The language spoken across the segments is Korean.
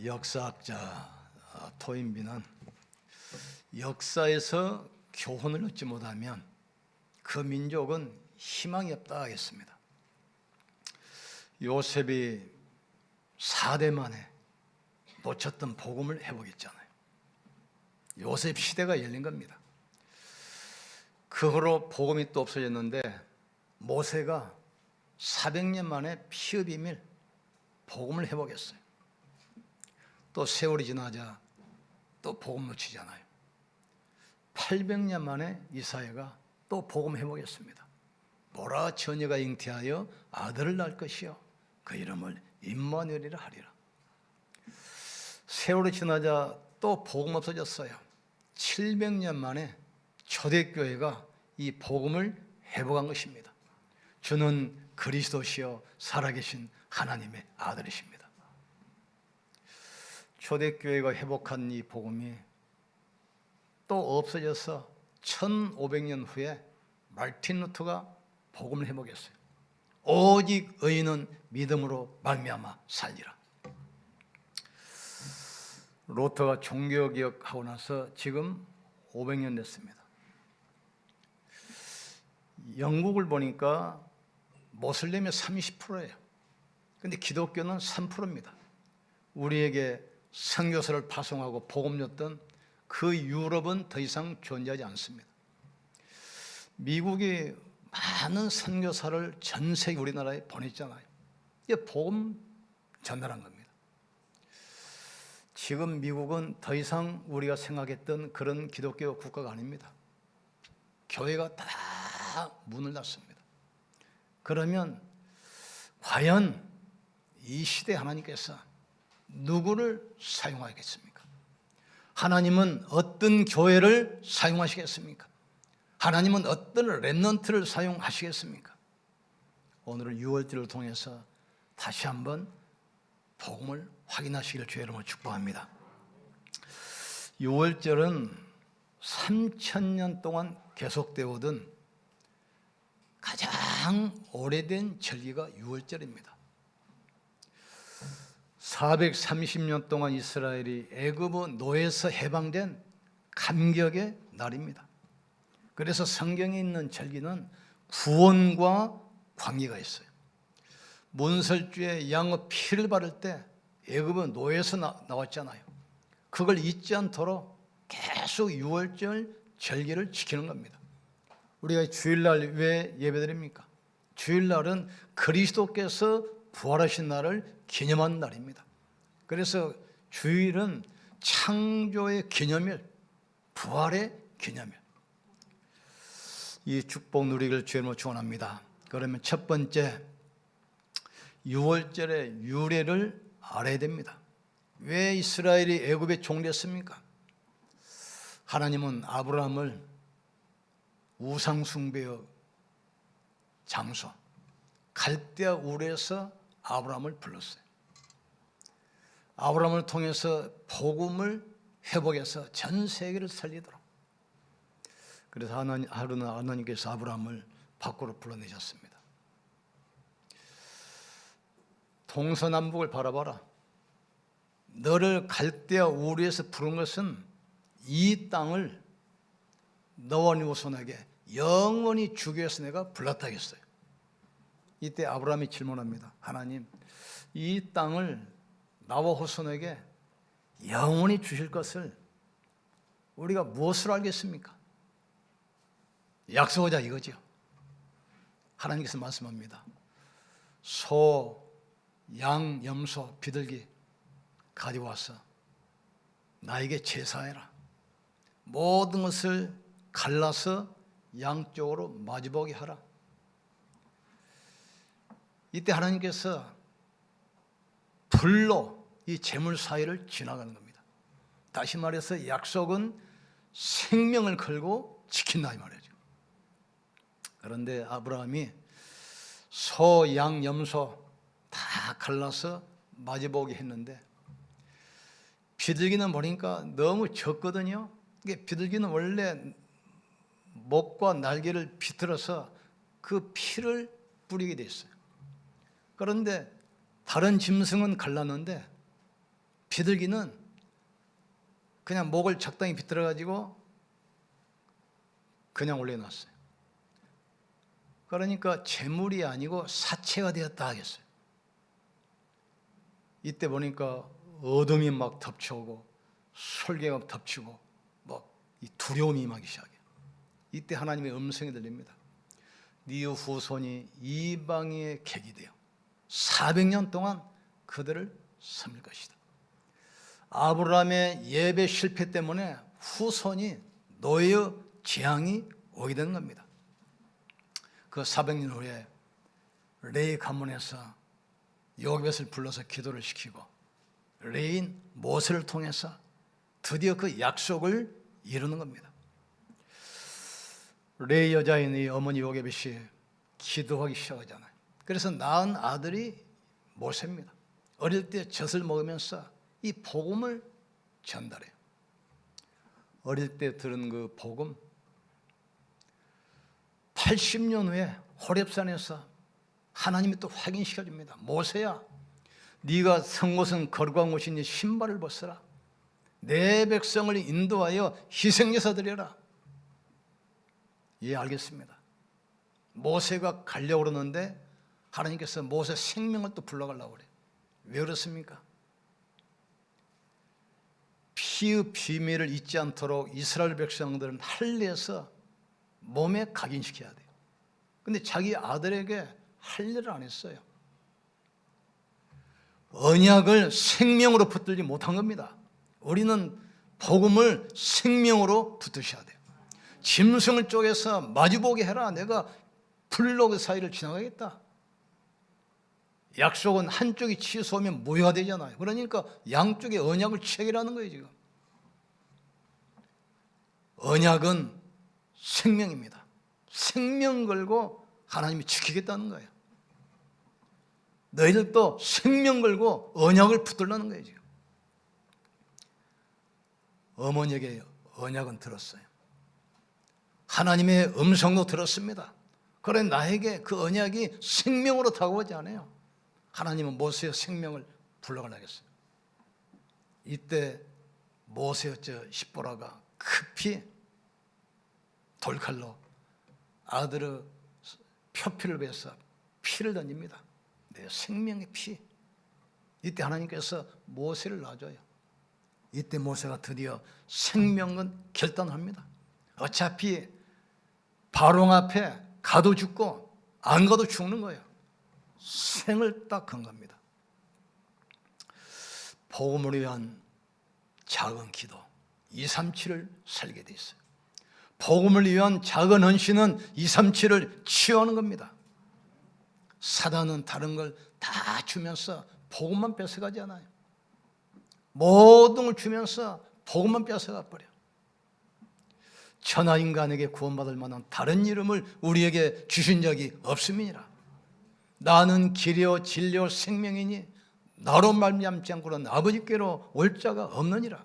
역사학자 토인비는 역사에서 교훈을 얻지 못하면 그 민족은 희망이 없다 하겠습니다. 요셉이 4대 만에 놓쳤던 복음을 회복했잖아요. 요셉 시대가 열린 겁니다. 그 후로 복음이 또 없어졌는데 모세가 400년 만에 피의 비밀 복음을 회복했어요. 또 세월이 지나자 또 복음 놓치잖아요. 800년 만에 이사야가 또 복음 회복했습니다. 보라 처녀가 잉태하여 아들을 낳을 것이요 그 이름을 임마누엘이라 하리라. 세월이 지나자 또 복음 없어졌어요. 700년 만에 초대교회가 이 복음을 회복한 것입니다. 주는 그리스도시요 살아계신 하나님의 아들이십니다. 초대교회가 회복한 이 복음이 또 없어져서 1500년 후에 마르틴 루터가 복음을 회복했어요. 오직 의인은 믿음으로 말미암아 살리라. 루터가 종교개혁하고 나서 지금 500년 됐습니다. 영국을 보니까 모슬림이 30%예요. 근데 기독교는 3%입니다. 우리에게 선교사를 파송하고 복음 줬던 그 유럽은 더 이상 존재하지 않습니다. 미국이 많은 선교사를 전 세계 우리나라에 보냈잖아요. 이게 복음 전달한 겁니다. 지금 미국은 더 이상 우리가 생각했던 그런 기독교 국가가 아닙니다. 교회가 다 문을 닫습니다. 그러면 과연 이 시대 하나님께서 누구를 사용하겠습니까? 하나님은 어떤 교회를 사용하시겠습니까? 하나님은 어떤 렘넌트를 사용하시겠습니까? 오늘 6월절을 통해서 다시 한번 복음을 확인하시기를 주의 이름으로 축복합니다. 6월절은 3000년 동안 계속되어 오던 가장 오래된 절기가 6월절입니다. 430년 동안 이스라엘이 애굽의 노예에서 해방된 감격의 날입니다. 그래서 성경에 있는 절기는 구원과 관계가 있어요. 문설주에 양의 피를 바를 때 애굽의 노예에서 나왔잖아요. 그걸 잊지 않도록 계속 6월절 절기를 지키는 겁니다. 우리가 주일날 왜 예배드립니까? 주일날은 그리스도께서 부활하신 날을 기념하는 날입니다. 그래서 주일은 창조의 기념일, 부활의 기념일. 이 축복 누리기를 주님으로 축원합니다. 그러면 첫 번째 6월절의 유래를 알아야 됩니다. 왜 이스라엘이 애굽에 종됐습니까? 하나님은 아브라함을 우상 숭배의 장소 갈대아 우르에서 아브라함을 불렀어요. 아브라함을 통해서 복음을 회복해서 전 세계를 살리도록. 그래서 하나님께서 아브라함을 밖으로 불러내셨습니다. 동서남북을 바라봐라. 너를 갈대아 우르에서 부른 것은 이 땅을 너와 네 후손에게 영원히 주기 위해서 내가 불렀다 했어요. 이때 아브라함이 질문합니다. 하나님, 이 땅을 나와 후손에게 영원히 주실 것을 우리가 무엇으로 알겠습니까? 약속하자 이거죠. 하나님께서 말씀합니다. 소, 양, 염소, 비둘기 가져와서 나에게 제사해라. 모든 것을 갈라서 양쪽으로 마주보게 하라. 이때 하나님께서 불로 이 제물 사이를 지나가는 겁니다. 다시 말해서 약속은 생명을 걸고 지킨다 이 말이죠. 그런데 아브라함이 소, 양, 염소 다 갈라서 마주보게 했는데 비둘기는 보니까 너무 적거든요. 비둘기는 원래 목과 날개를 비틀어서 그 피를 뿌리게 돼 있어요. 그런데 다른 짐승은 갈랐는데 비둘기는 그냥 목을 적당히 비틀어 가지고 그냥 올려놨어요. 그러니까 재물이 아니고 사체가 되었다 하겠어요. 이때 보니까 어둠이 막 덮쳐오고 솔개가 덮치고 막 이 두려움이 임하기 시작해요. 이때 하나님의 음성이 들립니다. 네 후손이 이방의 객이 되어 400년 동안 그들을 섬길 것이다. 아브라함의 예배 실패 때문에 후손이 노예의 재앙이 오게 된 겁니다. 그 400년 후에 레위 가문에서 요셉을 불러서 기도를 시키고 레위인 모세를 통해서 드디어 그 약속을 이루는 겁니다. 레위 여자인 이 어머니 요셉이 기도하기 시작하잖아요. 그래서 낳은 아들이 모세입니다. 어릴 때 젖을 먹으면서 이 복음을 전달해요. 어릴 때 들은 그 복음 80년 후에 호렙산에서 하나님이 또 확인시켜줍니다. 모세야, 네가 성곳은 거룩한 곳이니 신발을 벗어라. 내 백성을 인도하여 희생제사 드려라. 예, 알겠습니다. 모세가 가려고 그러는데 하나님께서 모세 생명을 또 불러가려고 그래요. 왜 그렇습니까? 피의 비밀을 잊지 않도록 이스라엘 백성들은 할례에서 몸에 각인시켜야 돼요. 근데 자기 아들에게 할례를 안 했어요. 언약을 생명으로 붙들지 못한 겁니다. 우리는 복음을 생명으로 붙드셔야 돼요. 짐승을 쪼개서 마주보게 해라. 내가 불로 그 사이를 지나가겠다. 약속은 한쪽이 취소하면 무효가 되잖아요. 그러니까 양쪽의 언약을 체결하는 거예요. 지금 언약은 생명입니다. 생명 걸고 하나님이 지키겠다는 거예요. 너희들도 생명 걸고 언약을 붙들라는 거예요. 지금 어머니에게 언약은 들었어요. 하나님의 음성도 들었습니다. 그래 나에게 그 언약이 생명으로 다가오지 않아요. 하나님은 모세의 생명을 불러가려 했어요. 이때 모세였죠. 십보라가 급히 돌칼로 아들의 표피를 베서 피를 던집니다. 내 생명의 피. 이때 하나님께서 모세를 놔줘요. 이때 모세가 드디어 생명은 결단합니다. 어차피 바로 앞에 가도 죽고 안 가도 죽는 거예요. 생을 딱 건 겁니다. 복음을 위한 작은 기도 237을 살게 돼 있어요. 복음을 위한 작은 헌신은 237을 치유하는 겁니다. 사단은 다른 걸 다 주면서 복음만 뺏어가지 않아요. 모든 걸 주면서 복음만 뺏어가 버려. 천하 인간에게 구원받을 만한 다른 이름을 우리에게 주신 적이 없음이니라. 나는 길이요 진리요 생명이니 나로 말미암지 않고는 아버지께로 올 자가 없느니라.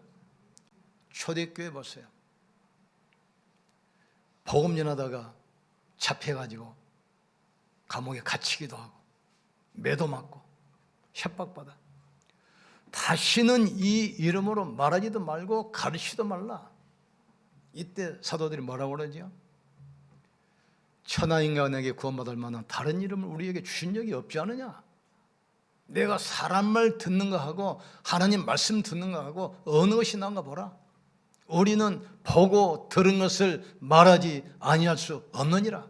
초대교회 보세요. 복음 전하다가 잡혀가지고 감옥에 갇히기도 하고 매도 맞고 협박받아. 다시는 이 이름으로 말하지도 말고 가르치지도 말라. 이때 사도들이 뭐라고 그러죠? 천하 인간에게 구원받을 만한 다른 이름을 우리에게 주신 적이 없지 않느냐? 내가 사람 말 듣는 거 하고 하나님 말씀 듣는 거 하고 어느 것이 나은가 보라. 우리는 보고 들은 것을 말하지 아니할 수 없느니라.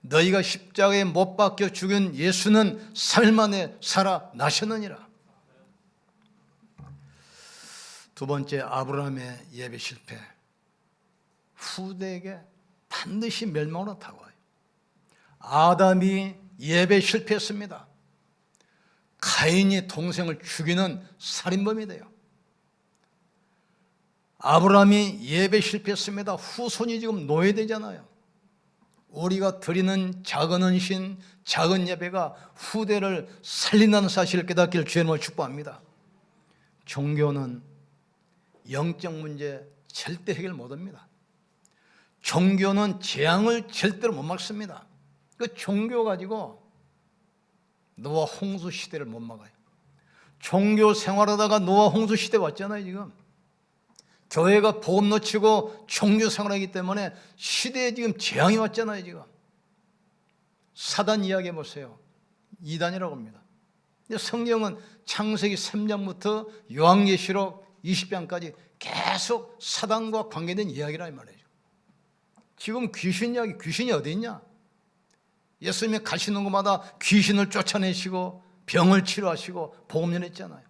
너희가 십자가에 못 박혀 죽은 예수는 3일 만에 살아나셨느니라. 두 번째, 아브라함의 예배 실패. 후대에게 반드시 멸망으로 다가와요. 아담이 예배 실패했습니다. 가인이 동생을 죽이는 살인범이 돼요. 아브라함이 예배 실패했습니다. 후손이 지금 노예되잖아요. 우리가 드리는 작은 헌신, 작은 예배가 후대를 살린다는 사실을 깨닫기를 주의 이름으로 축복합니다. 종교는 영적 문제 절대 해결 못합니다. 종교는 재앙을 절대로 못 막습니다. 그 종교 가지고 노아 홍수 시대를 못 막아요. 종교 생활하다가 노아 홍수 시대 왔잖아요. 지금 교회가 복음 놓치고 종교 생활하기 때문에 시대에 지금 재앙이 왔잖아요. 지금 사단 이야기해 보세요. 이단이라고 합니다. 성경은 창세기 3장부터 요한계시록 20장까지 계속 사단과 관계된 이야기라 이 말이죠. 지금 귀신 이야기, 귀신이 어디 있냐? 예수님이 가시는 곳마다 귀신을 쫓아내시고 병을 치료하시고 복음 전했잖아요.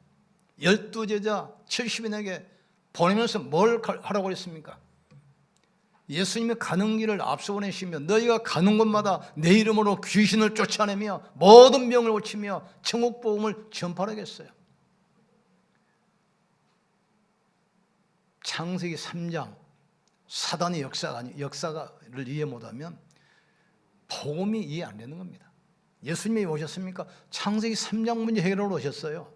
12제자 70인에게 보내면서 뭘 하라고 했습니까? 예수님이 가는 길을 앞서 보내시며 너희가 가는 곳마다 내 이름으로 귀신을 쫓아내며 모든 병을 고치며 천국 복음을 전파하겠어요. 창세기 3장 사단의 역사를 이해 못하면 복음이 이해 안 되는 겁니다. 예수님이 오셨습니까? 창세기 3장 문제 해결하러 오셨어요.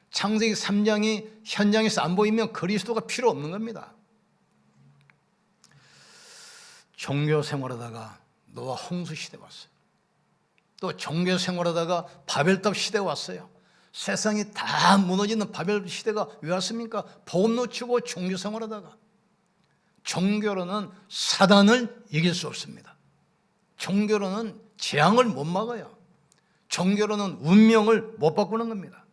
창세기 3장이 현장에서 안 보이면 그리스도가 필요 없는 겁니다. 종교 생활하다가 노아 홍수 시대 왔어요. 또 종교 생활하다가 바벨탑 시대 왔어요. 세상이 다 무너지는 바벨 시대가 왜 왔습니까? 복음 놓치고 종교 생활하다가. 종교로는 사단을 이길 수 없습니다. 종교로는 재앙을 못 막아요. 종교로는 운명을 못 바꾸는 겁니다.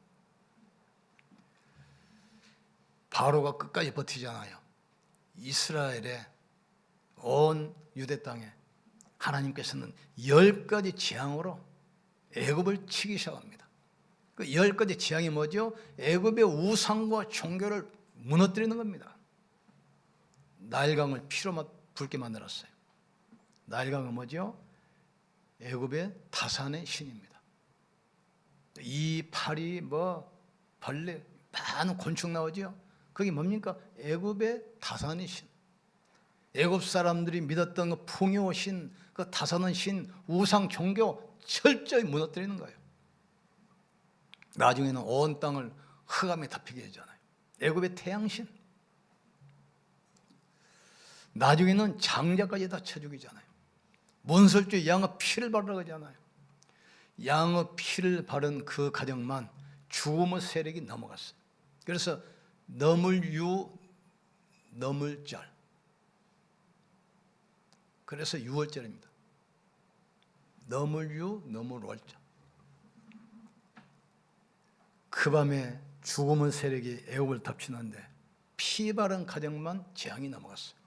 바로가 끝까지 버티잖아요. 이스라엘의 온 유대 땅에 하나님께서는 10가지 재앙으로 애굽을 치기 시작합니다. 그 10가지 재앙이 뭐죠? 애굽의 우상과 종교를 무너뜨리는 겁니다. 나일강을 피로 붉게 만들었어요. 나일강은 뭐죠? 애굽의 다산의 신입니다. 이 파리 벌레 많은 곤충 나오죠? 그게 뭡니까? 애굽의 다산의 신. 애굽 사람들이 믿었던 그 풍요신, 그 다산의 신, 우상 종교 철저히 무너뜨리는 거예요. 나중에는 온 땅을 흑암에 덮이게 하잖아요. 애굽의 태양신. 나중에는 장자까지 다 쳐 죽이잖아요. 문설주에 양의 피를 바르라고 하잖아요. 양의 피를 바른 그 가정만 죽음의 세력이 넘어갔어요. 그래서 너물유, 너물절. 그래서 6월절입니다. 너물유, 너물월절. 그 밤에 죽음의 세력이 애굽을 덮치는데 피 바른 가정만 재앙이 넘어갔어요.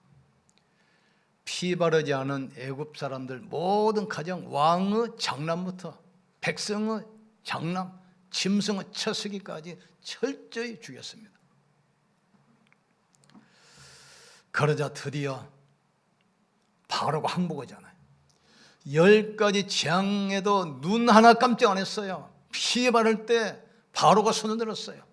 피 바르지 않은 애굽 사람들 모든 가정, 왕의 장남부터 백성의 장남, 짐승의 처수기까지 철저히 죽였습니다. 그러자 드디어 바로가 항복하잖아요. 10가지 재앙에도 눈 하나 깜짝 안 했어요. 피 바를 때 바로가 손을 들었어요.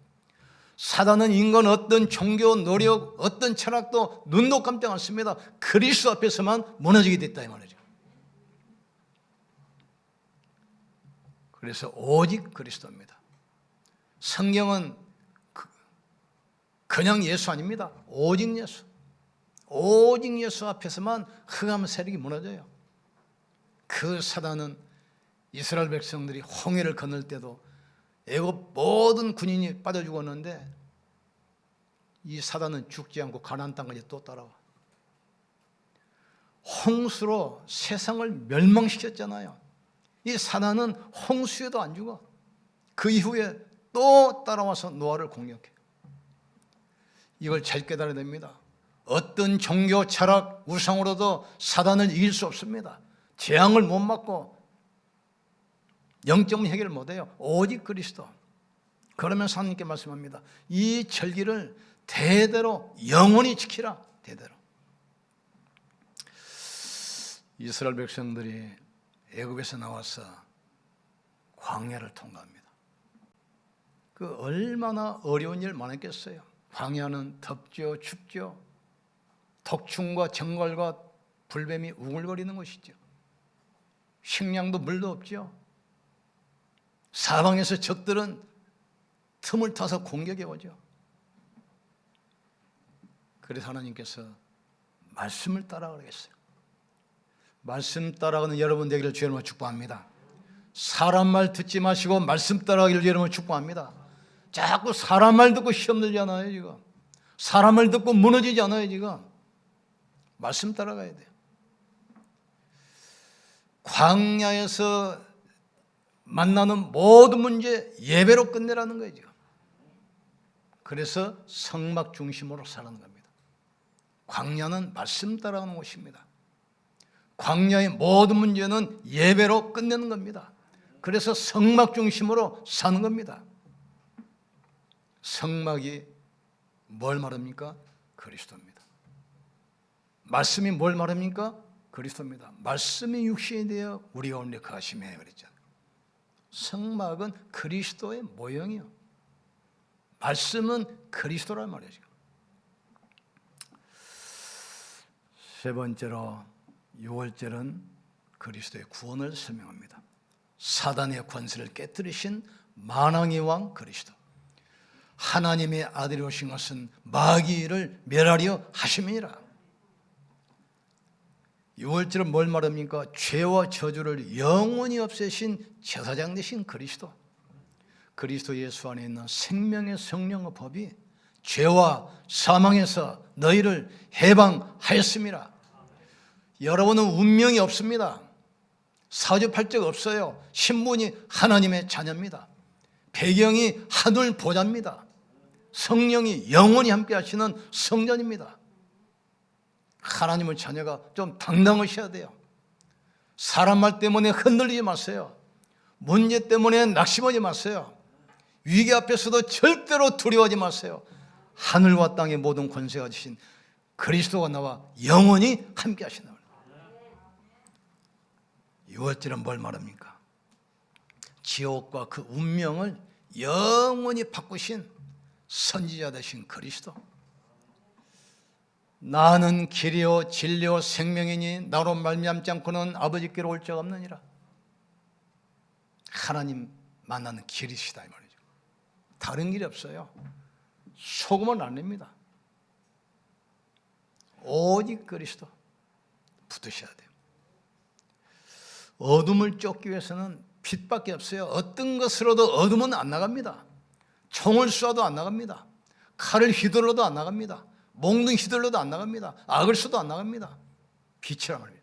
사단은 인간 어떤 종교, 노력, 어떤 철학도 눈도 깜짝 않습니다. 그리스도 앞에서만 무너지게 됐다 이 말이죠. 그래서 오직 그리스도입니다. 성경은 그냥 예수 아닙니다. 오직 예수. 오직 예수 앞에서만 흑암 세력이 무너져요. 그 사단은 이스라엘 백성들이 홍해를 건널 때도 애굽 모든 군인이 빠져 죽었는데 이 사단은 죽지 않고 가나안 땅까지 또 따라와. 홍수로 세상을 멸망시켰잖아요. 이 사단은 홍수에도 안 죽어. 그 이후에 또 따라와서 노아를 공격해. 이걸 잘 깨달아야 됩니다. 어떤 종교, 철학, 우상으로도 사단을 이길 수 없습니다. 재앙을 못 막고 영적인 해결을 못해요. 오직 그리스도. 그러면서 하나님께 말씀합니다. 이 절기를 대대로 영원히 지키라. 대대로. 이스라엘 백성들이 애굽에서 나와서 광야를 통과합니다. 그 얼마나 어려운 일 많았겠어요. 광야는 덥죠, 춥죠. 독충과 정갈과 불뱀이 우글거리는 곳이죠. 식량도 물도 없죠. 사방에서 적들은 틈을 타서 공격해 오죠. 그래서 하나님께서 말씀을 따라가겠어요. 말씀 따라가는 여러분 되기를 주의 이름으로 축복합니다. 사람 말 듣지 마시고 말씀 따라가기를 여러분 축복합니다. 자꾸 사람 말 듣고 시험 들지 않아요 지금. 사람을 듣고 무너지지 않아요 지금. 말씀 따라가야 돼요. 광야에서 만나는 모든 문제 예배로 끝내라는 거예요 지금. 그래서 성막 중심으로 살아가는 겁니다. 광야는 말씀 따라가는 곳입니다. 광야의 모든 문제는 예배로 끝내는 겁니다. 그래서 성막 중심으로 사는 겁니다. 성막이 뭘 말합니까? 그리스도입니다. 말씀이 뭘 말합니까? 그리스도입니다. 말씀이 육신이 되어 우리 가운데 거하시며 그랬잖아요. 성막은 그리스도의 모형이요. 말씀은 그리스도란 말이에요. 세 번째로 6월절은 그리스도의 구원을 설명합니다. 사단의 권세를 깨뜨리신 만왕의 왕 그리스도. 하나님의 아들이 오신 것은 마귀를 멸하려 하심이니라. 6월절은 뭘 말합니까? 죄와 저주를 영원히 없애신 제사장 되신 그리스도. 그리스도 예수 안에 있는 생명의 성령의 법이 죄와 사망에서 너희를 해방하였습니다. 여러분은 운명이 없습니다. 사주팔자가 없어요. 신분이 하나님의 자녀입니다. 배경이 하늘 보좌입니다. 성령이 영원히 함께 하시는 성전입니다. 하나님의 자녀가 좀 당당하셔야 돼요. 사람 말 때문에 흔들리지 마세요. 문제 때문에 낙심하지 마세요. 위기 앞에서도 절대로 두려워하지 마세요. 하늘과 땅의 모든 권세가 주신 그리스도가 나와 영원히 함께 하신다. 6월절은 뭘 말합니까? 지옥과 그 운명을 영원히 바꾸신 선지자 되신 그리스도. 나는 길이요 진리요 생명이니 나로 말미암지 않고는 아버지께로 올 자가 없느니라. 하나님 만나는 길이시다 이 말이죠. 다른 길이 없어요. 속으면 안 됩니다. 오직 그리스도 붙으셔야 돼요. 어둠을 쫓기 위해서는 빛밖에 없어요. 어떤 것으로도 어둠은 안 나갑니다. 총을 쏴도 안 나갑니다. 칼을 휘둘러도 안 나갑니다. 몽둥이 휘둘러도 안 나갑니다. 악을 써도 안 나갑니다. 빛이란 말이에요.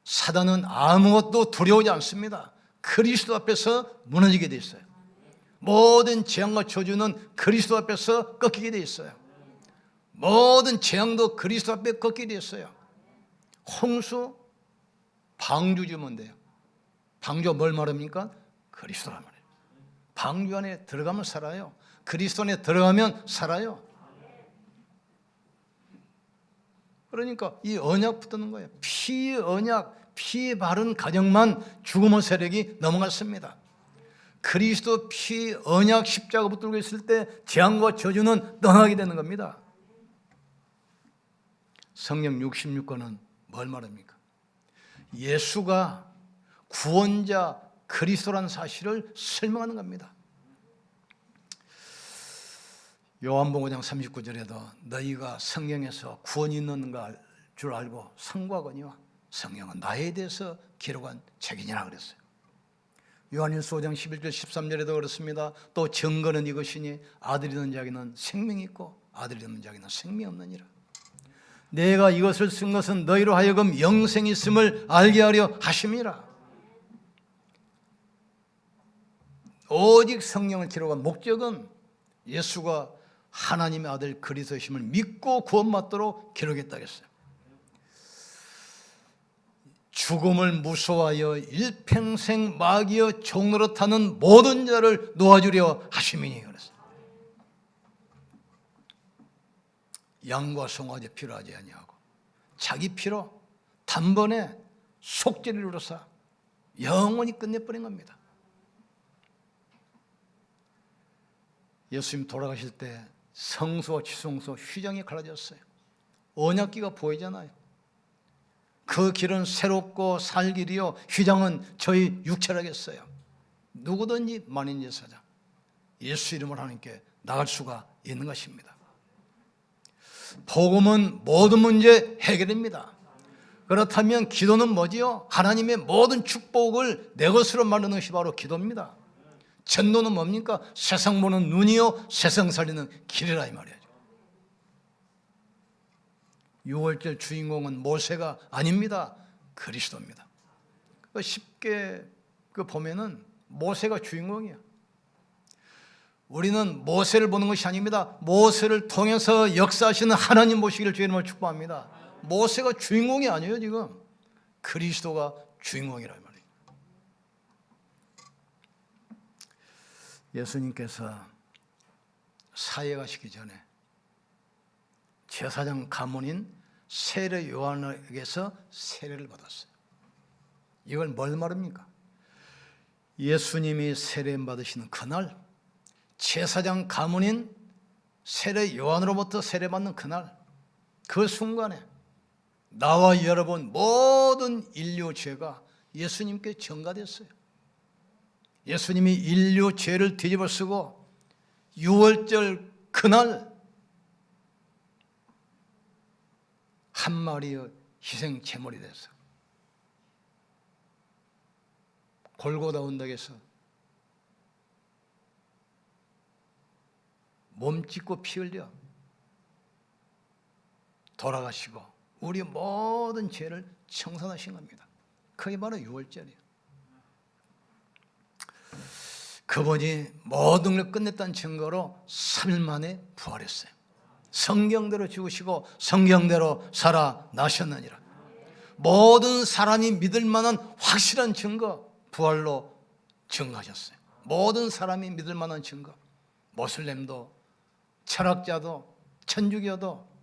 사단은 아무것도 두려우지 않습니다. 그리스도 앞에서 무너지게 돼 있어요. 모든 재앙과 저주는 그리스도 앞에서 꺾이게 돼 있어요. 모든 재앙도 그리스도 앞에 꺾이게 돼 있어요. 홍수 방주 주면 돼요. 방주가 뭘 말합니까? 그리스도란 말이에요. 방주 안에 들어가면 살아요. 그리스도 안에 들어가면 살아요. 그러니까 이 언약 붙드는 거예요. 피의 언약, 피의 바른 가정만 죽음의 세력이 넘어갔습니다. 그리스도 피 언약 십자가 붙들고 있을 때 재앙과 저주는 떠나게 되는 겁니다. 성경 66권은 뭘 말합니까? 예수가 구원자 그리스도라는 사실을 설명하는 겁니다. 요한복음 5장 39절에도 너희가 성경에서 구원이 있는 줄 알고 성과거니와 성경은 나에 대해서 기록한 책이니라 그랬어요. 요한일서 5장 11절 13절에도 그렇습니다. 또 증거는 이것이니 아들이 있는 자에게는 생명이 있고 아들이 없는 자에게는 생명이 없느니라. 내가 이것을 쓴 것은 너희로 하여금 영생이 있음을 알게 하려 하심이라. 오직 성령을 기록한 목적은 예수가 하나님의 아들 그리스도심을 믿고 구원받도록 기록했다고 했어요. 죽음을 무서워하여 일평생 마귀의 종로로 타는 모든 자를 놓아주려 하심이니 그랬어요. 양과 송아지 필요하지 아니하고 자기 피로 단번에 속죄를 이루사 영원히 끝내버린 겁니다. 예수님 돌아가실 때 성소와 지성소 휘장이 갈라졌어요. 언약궤가 보이잖아요. 그 길은 새롭고 살 길이요 휘장은 저희 육체라겠어요. 누구든지 만인 제사장 예수 이름으로 하나님께 나갈 수가 있는 것입니다. 복음은 모든 문제 해결입니다. 그렇다면 기도는 뭐지요? 하나님의 모든 축복을 내 것으로 만드는 것이 바로 기도입니다. 전도는 뭡니까? 세상 보는 눈이요 세상 살리는 길이라 이 말이죠. 6월절 주인공은 모세가 아닙니다. 그리스도입니다. 쉽게 보면은 모세가 주인공이야. 우리는 모세를 보는 것이 아닙니다. 모세를 통해서 역사하시는 하나님 보시기를 주의 이름으로 축복합니다. 모세가 주인공이 아니에요. 지금 그리스도가 주인공이란 말이에요. 예수님께서 사역하시기 전에 제사장 가문인 세례 요한에게서 세례를 받았어요. 이걸 뭘 말합니까? 예수님이 세례 받으시는 그날, 제사장 가문인 세례 요한으로부터 세례받는 그날, 그 순간에 나와 여러분 모든 인류 죄가 예수님께 전가됐어요. 예수님이 인류 죄를 뒤집어 쓰고 6월절 그날 한 마리의 희생 제물이 됐어. 골고다 언덕에서 몸 찢고 피 흘려 돌아가시고 우리 모든 죄를 청산하신 겁니다. 그게 바로 6월절이에요. 그분이 모든 걸 끝냈다는 증거로 3일 만에 부활했어요. 성경대로 죽으시고 성경대로 살아나셨느니라. 모든 사람이 믿을 만한 확실한 증거, 부활로 증거하셨어요. 모든 사람이 믿을 만한 증거. 모슬렘도 철학자도 천주교도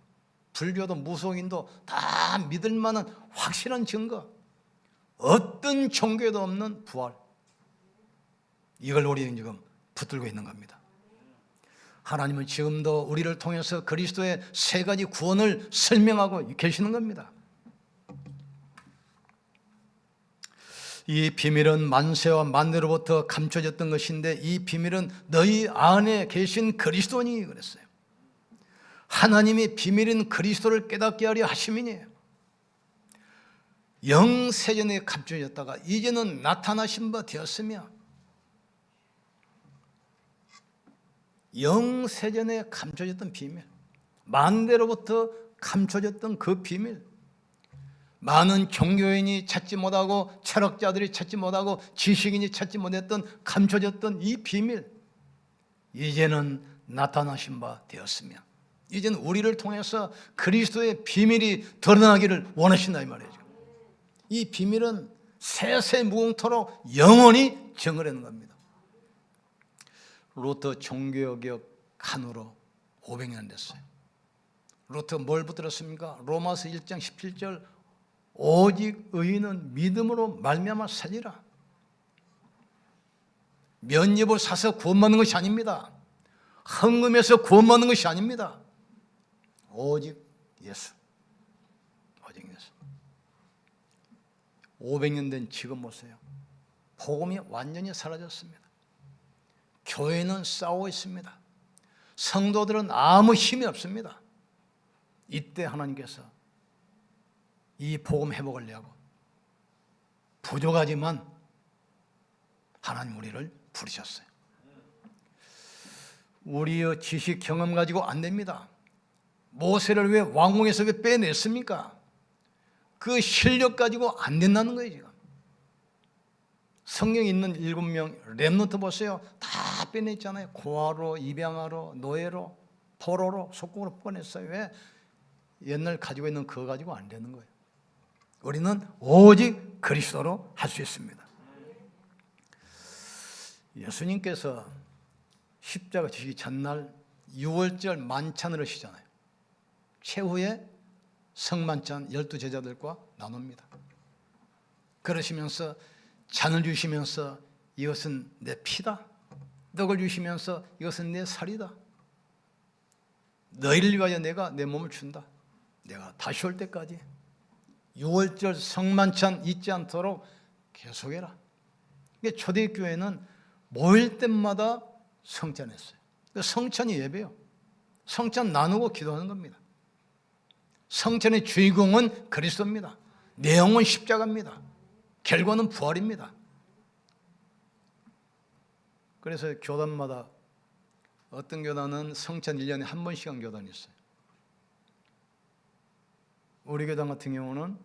불교도 무속인도 다 믿을 만한 확실한 증거. 어떤 종교에도 없는 부활. 이걸 우리는 지금 붙들고 있는 겁니다. 하나님은 지금도 우리를 통해서 그리스도의 세 가지 구원을 설명하고 계시는 겁니다. 이 비밀은 만세와 만대로부터 감춰졌던 것인데 이 비밀은 너희 안에 계신 그리스도니 그랬어요. 하나님이 비밀인 그리스도를 깨닫게 하려 하심이니 영세전에 감춰졌다가 이제는 나타나신 바 되었으며 영세전에 감춰졌던 비밀, 만대로부터 감춰졌던 그 비밀, 많은 종교인이 찾지 못하고 철학자들이 찾지 못하고 지식인이 찾지 못했던 감춰졌던 이 비밀, 이제는 나타나신 바 되었으며 이제는 우리를 통해서 그리스도의 비밀이 드러나기를 원하신다 이 말이죠. 이 비밀은 세세 무궁토록 영원히 정하려는 겁니다. 루터 종교개혁 한 후로 500년 됐어요. 루터 뭘 붙들었습니까? 로마서 1장 17절 오직 의인은 믿음으로 말미암아 살리라. 면죄부를 사서 구원받는 것이 아닙니다. 헌금해서 구원받는 것이 아닙니다. 오직 예수. 오직 예수. 500년 된 지금 보세요. 복음이 완전히 사라졌습니다. 교회는 싸우고 있습니다. 성도들은 아무 힘이 없습니다. 이때 하나님께서 이 복음 회복을 위하고 부족하지만 하나님 우리를 부르셨어요. 우리의 지식 경험 가지고 안 됩니다. 모세를 왜 왕궁에서 왜 빼냈습니까? 그 실력 가지고 안 된다는 거예요. 지금 성경에 있는 7명 렘넌트 보세요. 다 빼냈잖아요. 고아로, 입양아로, 노예로, 포로로, 속국으로 보냈어요. 왜? 옛날 가지고 있는 그거 가지고 안 되는 거예요. 우리는 오직 그리스도로 할 수 있습니다. 예수님께서 십자가 지시기 전날 6월절 만찬을 하시잖아요. 최후의 성만찬 12제자들과 나눕니다. 그러시면서 잔을 주시면서 이것은 내 피다. 떡을 주시면서 이것은 내 살이다. 너희를 위하여 내가 내 몸을 준다. 내가 다시 올 때까지 6월절 성만찬 잊지 않도록 계속해라. 초대교회는 모일 때마다 성찬했어요. 성찬이 예배요. 성찬 나누고 기도하는 겁니다. 성찬의 주인공은 그리스도입니다. 내용은 십자가입니다. 결과는 부활입니다. 그래서 교단마다 어떤 교단은 성찬 1년에 한 번씩 한 교단이 있어요. 우리 교단 같은 경우는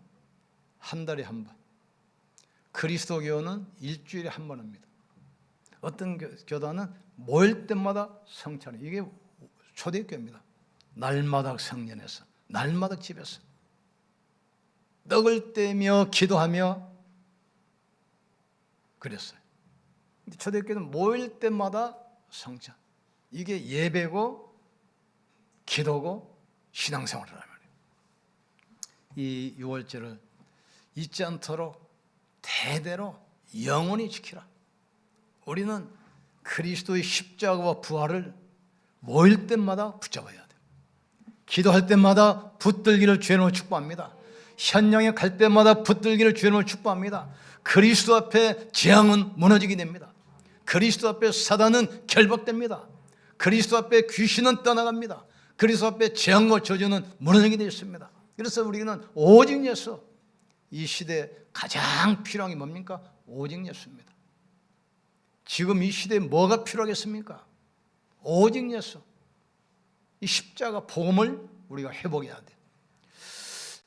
한 달에 한 번. 그리스도교는 일주일에 한 번 합니다. 어떤 교단은 모일 때마다 성찬을, 이게 초대교회입니다. 날마다 성전에서, 날마다 집에서 떡을 떼며 기도하며 그랬어요. 근데 초대교회는 모일 때마다 성찬, 이게 예배고 기도고 신앙생활이란 말이에요. 이 유월절을 잊지 않도록 대대로 영원히 지키라. 우리는 그리스도의 십자가와 부활을 모일 때마다 붙잡아야 돼요. 기도할 때마다 붙들기를 주님으로 축복합니다. 현장에 갈 때마다 붙들기를 주님으로 축복합니다. 그리스도 앞에 재앙은 무너지게 됩니다. 그리스도 앞에 사단은 결박됩니다. 그리스도 앞에 귀신은 떠나갑니다. 그리스도 앞에 재앙과 저주는 무너지게 되어 있습니다. 그래서 우리는 오직 예수, 이 시대에 가장 필요한 게 뭡니까? 오직 예수입니다. 지금 이 시대에 뭐가 필요하겠습니까? 오직 예수, 이 십자가 복음을 우리가 회복해야 돼요.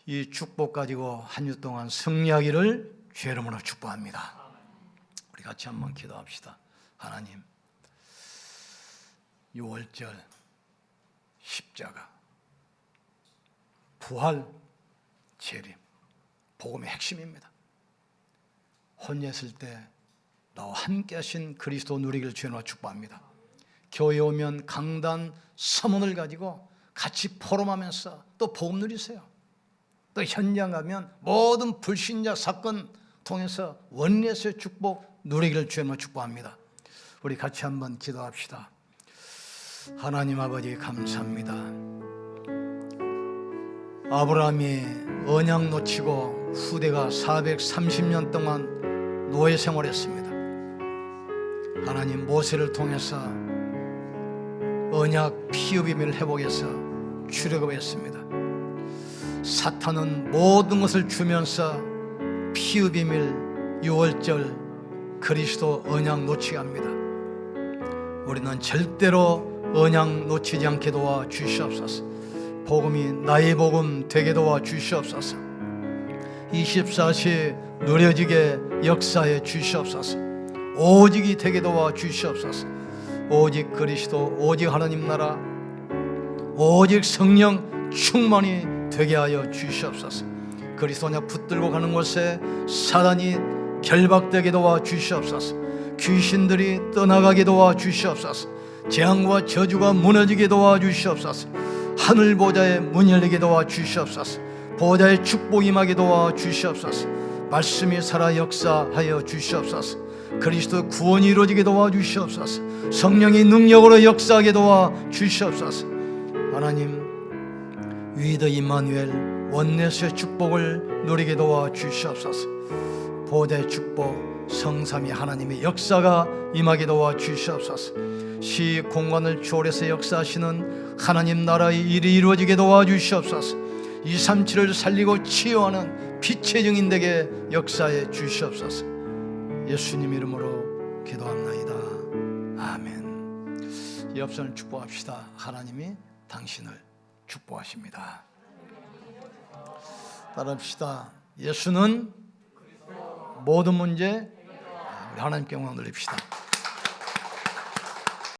이 축복 가지고 한 주 동안 승리하기를 주의 이름으로 축복합니다. 우리 같이 한번 기도합시다. 하나님, 유월절, 십자가, 부활, 재림, 복음의 핵심입니다. 혼자 있을 때 나와 함께 하신 그리스도 누리기를 주님으로 축복합니다. 교회 오면 강단 서문을 가지고 같이 포럼하면서 또 복음 누리세요. 또 현장 가면 모든 불신자 사건 통해서 원리에서의 축복 누리기를 주님으로 축복합니다. 우리 같이 한번 기도합시다. 하나님 아버지 감사합니다. 아브라함이 언약 놓치고 후대가 430년 동안 노예 생활했습니다. 하나님 모세를 통해서 언약 피의 비밀을 회복해서 출애굽했습니다. 사탄은 모든 것을 주면서 피의 비밀 유월절 그리스도 언약 놓치게 합니다. 우리는 절대로 언약 놓치지 않게 도와 주시옵소서. 복음이 나의 복음 되게 도와 주시옵소서. 24시 누려지게 역사해 주시옵소서. 오직이 되게 도와 주시옵소서. 오직 그리스도, 오직 하나님 나라, 오직 성령 충만이 되게 하여 주시옵소서. 그리스도 언약 붙들고 가는 곳에 사단이 결박되게 도와 주시옵소서. 귀신들이 떠나가게 도와 주시옵소서. 재앙과 저주가 무너지게 도와 주시옵소서. 하늘 보좌에 문 열리게 도와 주시옵소서. 보좌의 축복이 임하게 도와 주시옵소서. 말씀이 살아 역사하여 주시옵소서. 그리스도 구원이 이루어지게 도와 주시옵소서. 성령의 능력으로 역사하게 도와 주시옵소서. 하나님, 위더 임마누엘 원내스의 축복을 누리게 도와 주시옵소서. 보좌의 축복, 성삼위 하나님의 역사가 임하게 도와 주시옵소서. 시 공간을 초월해서 역사하시는 하나님 나라의 일이 이루어지게 도와 주시옵소서. 237을 살리고 치유하는 빛의 증인 되게 역사해 주시옵소서. 예수님 이름으로 기도합나이다. 아멘. 옆선을 축복합시다. 하나님이 당신을 축복하십니다. 따라합시다. 예수는 모든 문제, 우리 하나님께 영광 돌립시다.